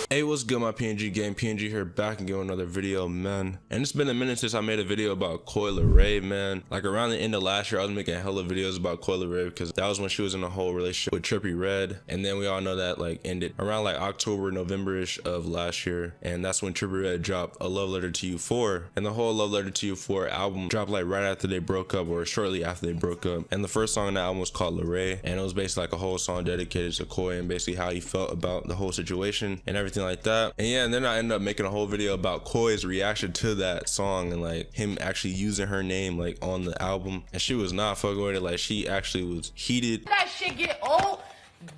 Hey, what's good, my PNG gang? PNG here, back and giving another video, man. And it's been a minute since I made a video about Coi Leray, man. Like around the end of last year, I was making hella videos about Coi Leray because that was when she was in a whole relationship with Trippie Redd. And then we all know that like ended around like October, November-ish of last year. And that's when Trippie Redd dropped A Love Letter to You 4. And the whole Love Letter to You 4 album dropped like right after they broke up or shortly after they broke up. And the first song on the album was called Leray. And it was basically like a whole song dedicated to Coi and basically how he felt about the whole situation and everything like that. And yeah, and then I ended up making a whole video about Coi's reaction to that song and like him actually using her name like on the album, and she was not fucking with it. Like she actually was heated. That shit get old.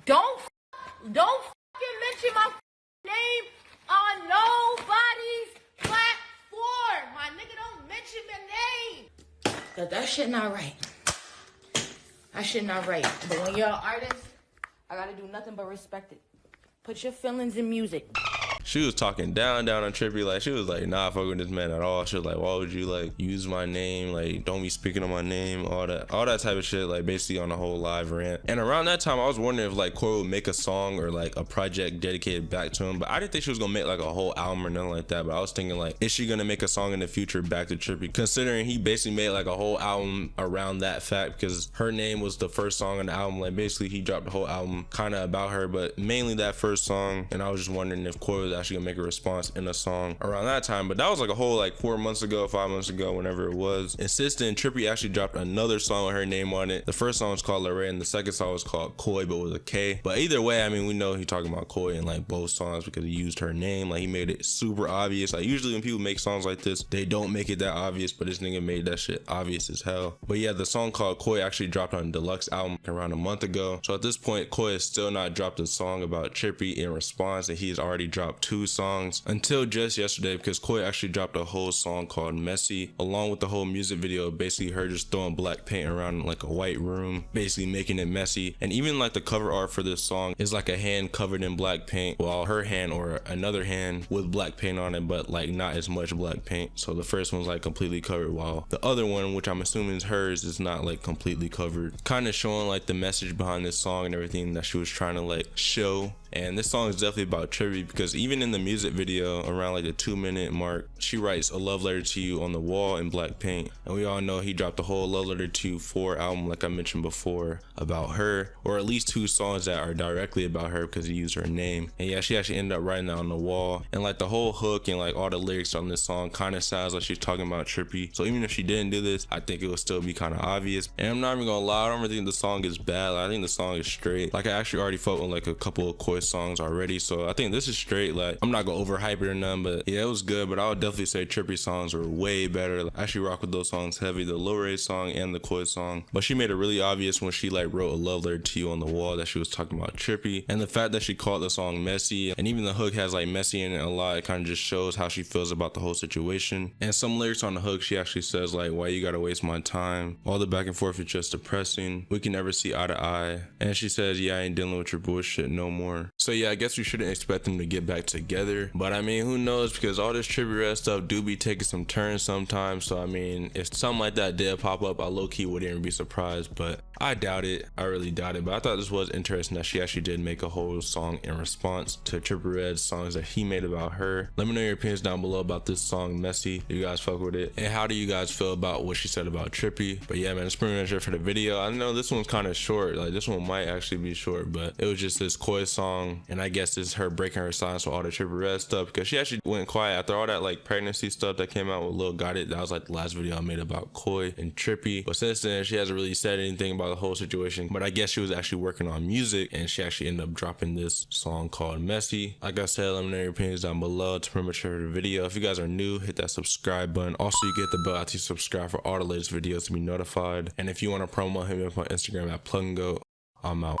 Don't fucking mention my name on nobody's platform. My nigga, don't mention the name. That shit not right. That shit not right. But when you're an artist, I gotta do nothing but respect it. Put your feelings in music. She was talking down on Trippie. Like she was like, nah, fuck with this man at all. She was like, why would you like use my name? Like don't be speaking on my name, all that type of shit, like basically on a whole live rant. And around that time I was wondering if like Coi would make a song or like a project dedicated back to him, but I didn't think she was gonna make like a whole album or nothing like that. But I was thinking like, is she gonna make a song in the future back to Trippie, considering he basically made like a whole album around that fact, because her name was the first song on the album. Like basically he dropped the whole album kind of about her, but mainly that first song. And I was just wondering if Coi was actually gonna make a response in a song around that time. But that was like a whole like 4 months ago, 5 months ago, whenever it was. And since then, Trippie actually dropped another song with her name on it. The first song was called Leray and the second song was called Coi, but with a K. But either way, I mean, we know he's talking about Coi in like both songs because he used her name. Like he made it super obvious. Like usually when people make songs like this, they don't make it that obvious, but this nigga made that shit obvious as hell. But yeah, the song called Coi actually dropped on deluxe album around a month ago. So at this point, Coi has still not dropped a song about Trippie in response, and he has already dropped 2 songs until just yesterday, because Coi actually dropped a whole song called Messy along with the whole music video, basically her just throwing black paint around like a white room, basically making it messy. And even like the cover art for this song is like a hand covered in black paint, while her hand or another hand with black paint on it, but like not as much black paint. So the first one's like completely covered, while the other one, which I'm assuming is hers, is not like completely covered, kind of showing like the message behind this song and everything that she was trying to like show. And this song is definitely about Trippie, because even in the music video around like the 2-minute mark, she writes A Love Letter to You on the wall in black paint. And we all know he dropped the whole Love Letter to You 4 album, like I mentioned before, about her, or at least 2 songs that are directly about her because he used her name. And yeah, she actually ended up writing that on the wall, and like the whole hook and like all the lyrics on this song kind of sounds like she's talking about Trippie. So even if she didn't do this, I think it would still be kind of obvious. And I'm not even gonna lie, I don't really think the song is bad. Like, I think the song is straight. Like I actually already fought with like a couple of Coi songs already, so I think this is straight. Like I'm not gonna overhype it or none, but yeah, it was good. But I would definitely say Trippie songs were way better. Like, I actually rock with those songs heavy, the Leray song and the Coi song. But she made it really obvious when she like wrote A Love Letter to You on the wall that she was talking about Trippie. And the fact that she called the song Messy, and even the hook has like messy in it a lot, it kind of just shows how she feels about the whole situation. And some lyrics on the hook, she actually says like, why you gotta waste my time, all the back and forth is just depressing, we can never see eye to eye. And she says, yeah, I ain't dealing with your bullshit no more. So yeah, I guess we shouldn't expect them to get back together, but I mean, who knows, because all this Trippie Redd stuff do be taking some turns sometimes. So I mean, if something like that did pop up, I low-key wouldn't even be surprised, but I doubt it. I really doubt it. But I thought this was interesting that she actually did make a whole song in response to Trippie Redd's songs that he made about her. Let me know your opinions down below about this song Messy. Do you guys fuck with it, and how do you guys feel about what she said about Trippie? But yeah, man, it's pretty much it for the video. I know this one's kind of short, like this one might actually be short, but it was just this Coi song, and I guess this is her breaking her silence with all the Trippie Redd stuff, because she actually went quiet after all that like pregnancy stuff that came out with Lil Got It. That was like the last video I made about Coi and Trippie. But since then, she hasn't really said anything about the whole situation. But I guess she was actually working on music, and she actually ended up dropping this song called Messy. Like I said, let me know your opinions down below. To pretty much the video. If you guys are new, hit that subscribe button. Also, you get the bell after you subscribe for all the latest videos to be notified. And if you want to promo, hit me up on Instagram at PlugandGoat. I'm out.